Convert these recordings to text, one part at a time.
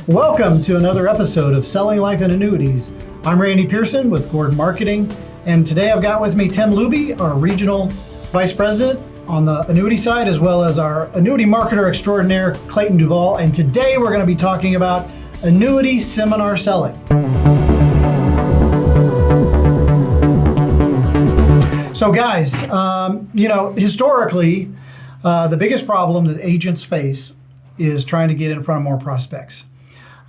Welcome to another episode of Selling Life and Annuities. I'm Randy Pearson with Gordon Marketing, and today I've got with me Tim Luby, our Regional Vice President on the annuity side, as well as our annuity marketer extraordinaire, Clayton Duvall. And today we're going to be talking about annuity seminar selling. So guys, historically, the biggest problem that agents face is trying to get in front of more prospects.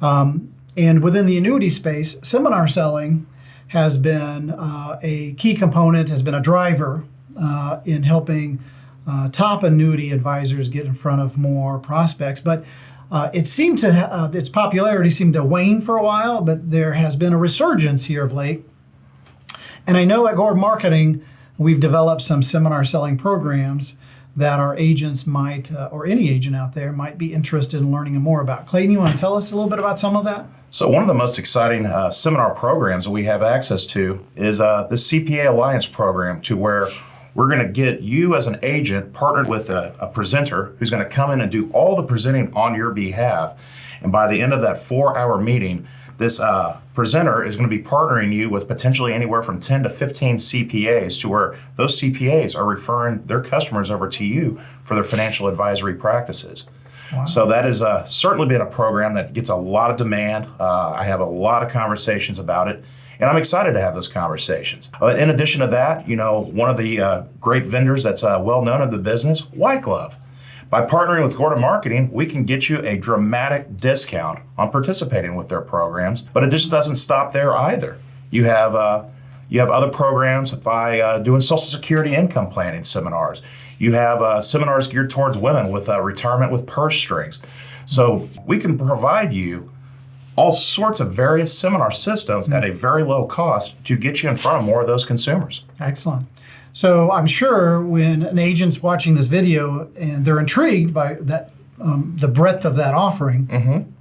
And within the annuity space, seminar selling has been a key component, has been a driver in helping top annuity advisors get in front of more prospects. But its popularity seemed to wane for a while, but there has been a resurgence here of late. And I know at Gordon Marketing, we've developed some seminar selling programs that our agents might, or any agent out there, might be interested in learning more about. Clayton, you want to tell us a little bit about some of that? So one of the most exciting seminar programs that we have access to is the CPA Alliance Program, to where we're going to get you as an agent partnered with a presenter who's going to come in and do all the presenting on your behalf. And by the end of that 4-hour meeting, this presenter is going to be partnering you with potentially anywhere from 10 to 15 CPAs, to where those CPAs are referring their customers over to you for their financial advisory practices. Wow. So that has certainly been a program that gets a lot of demand. I have a lot of conversations about it, and I'm excited to have those conversations. In addition to that, one of the great vendors that's well known in the business, White Glove. By partnering with Gordon Marketing, we can get you a dramatic discount on participating with their programs, but it just doesn't stop there either. You have other programs by doing Social Security income planning seminars. You have seminars geared towards women with retirement with purse strings. So we can provide you all sorts of various seminar systems at a very low cost to get you in front of more of those consumers. Excellent. So I'm sure when an agent's watching this video and they're intrigued by that, the breadth of that offering,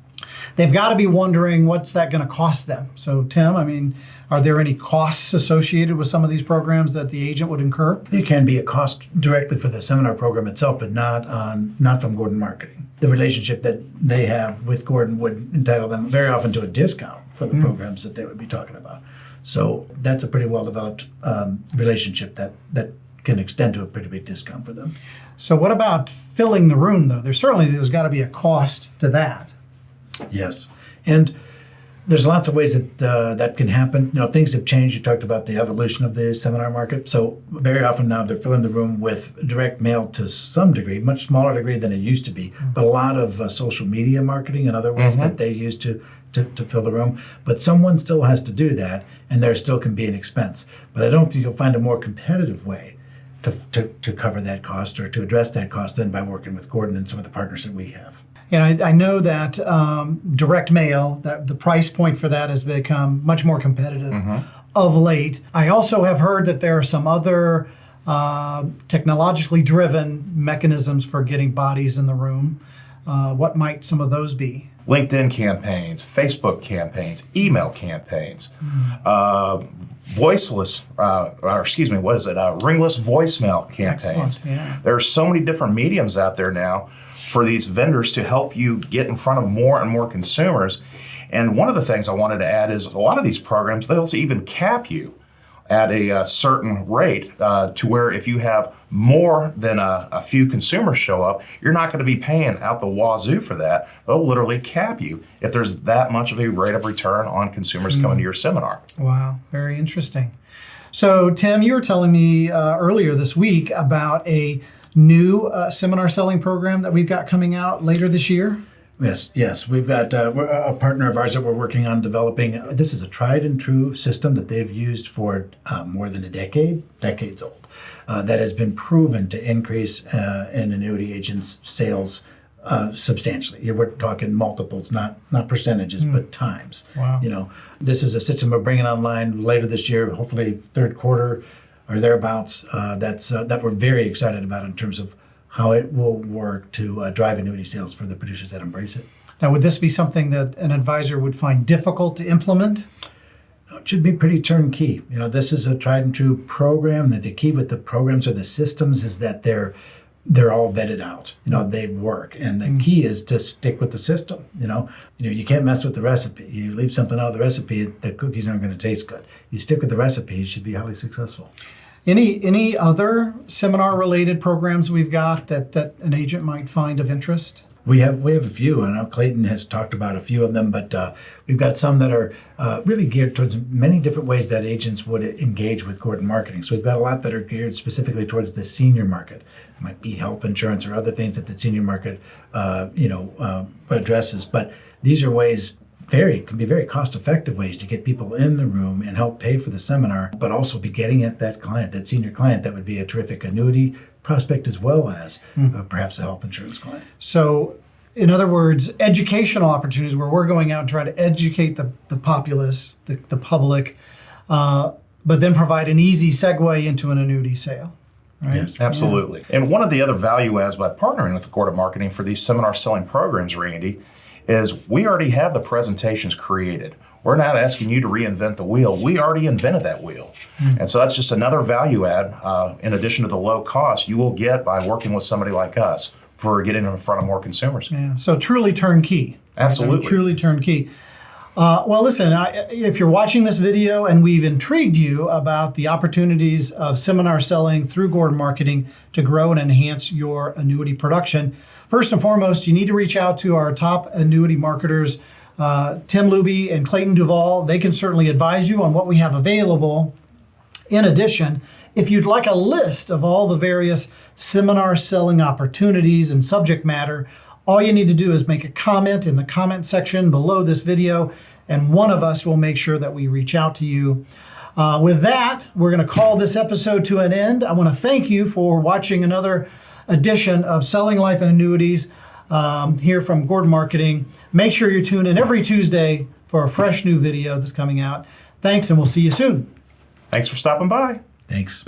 they've got to be wondering, what's that going to cost them? So Tim, are there any costs associated with some of these programs that the agent would incur? There can be a cost directly for the seminar program itself, but not from Gordon Marketing. The relationship that they have with Gordon would entitle them very often to a discount for the programs that they would be talking about. So that's a pretty well-developed relationship that can extend to a pretty big discount for them. So what about filling the room, though? There's got to be a cost to that. Yes, and there's lots of ways that that can happen. Things have changed. You talked about the evolution of the seminar market. So very often now they're filling the room with direct mail to some degree, much smaller degree than it used to be, but a lot of social media marketing and other ways that they use to fill the room. But someone still has to do that, and there still can be an expense. But I don't think you'll find a more competitive way to cover that cost or to address that cost than by working with Gordon and some of the partners that we have. And I know that direct mail, that the price point for that has become much more competitive of late. I also have heard that there are some other technologically driven mechanisms for getting bodies in the room. What might some of those be? LinkedIn campaigns, Facebook campaigns, email campaigns, ringless voicemail campaigns. Excellent, yeah. There are so many different mediums out there now for these vendors to help you get in front of more and more consumers. And one of the things I wanted to add is a lot of these programs, they'll even cap you at a certain rate to where if you have more than a few consumers show up, you're not going to be paying out the wazoo for that. They'll literally cap you if there's that much of a rate of return on consumers coming to your seminar. Wow, very interesting. So Tim, you were telling me earlier this week about a new seminar selling program that we've got coming out later this year. Yes. We've got a partner of ours that we're working on developing. This is a tried and true system that they've used for more than decades old, that has been proven to increase in annuity agents' sales substantially. We're talking multiples, not percentages, but times. Wow. This is a system we're bringing online later this year, hopefully third quarter or thereabouts. That we're very excited about in terms of how it will work to drive annuity sales for the producers that embrace it. Now, would this be something that an advisor would find difficult to implement? It should be pretty turnkey. This is a tried and true program. That the key with the programs or the systems is that they're they're all vetted out. They work, and the key is to stick with the system. You can't mess with the recipe. You leave something out of the recipe, the cookies aren't going to taste good. You stick with the recipe, you should be highly successful. Any other seminar-related programs we've got that an agent might find of interest? We have a few. I know Clayton has talked about a few of them, but we've got some that are really geared towards many different ways that agents would engage with Gordon marketing. So we've got a lot that are geared specifically towards the senior market. It might be health insurance or other things that the senior market addresses. But these are ways can be very cost-effective ways to get people in the room and help pay for the seminar, but also be getting at that client, that senior client that would be a terrific annuity prospect as well as perhaps a health insurance client. So, in other words, educational opportunities where we're going out and try to educate the populace, the public, but then provide an easy segue into an annuity sale. Right? Yes. Absolutely. Yeah. And one of the other value adds by partnering with the Court of Marketing for these seminar selling programs, Randy, is we already have the presentations created. We're not asking you to reinvent the wheel. We already invented that wheel. And so that's just another value add in addition to the low cost you will get by working with somebody like us for getting in front of more consumers. Yeah. So truly turnkey. Absolutely. I mean, truly turnkey. Well, listen, if you're watching this video and we've intrigued you about the opportunities of seminar selling through Gordon Marketing to grow and enhance your annuity production, first and foremost, you need to reach out to our top annuity marketers, Tim Luby and Clayton Duvall. They can certainly advise you on what we have available. In addition, if you'd like a list of all the various seminar selling opportunities and subject matter, all you need to do is make a comment in the comment section below this video, and one of us will make sure that we reach out to you. With that, we're going to call this episode to an end. I want to thank you for watching another edition of Selling Life and Annuities here from Gordon Marketing. Make sure you tune in every Tuesday for a fresh new video that's coming out. Thanks, and we'll see you soon. Thanks for stopping by. Thanks.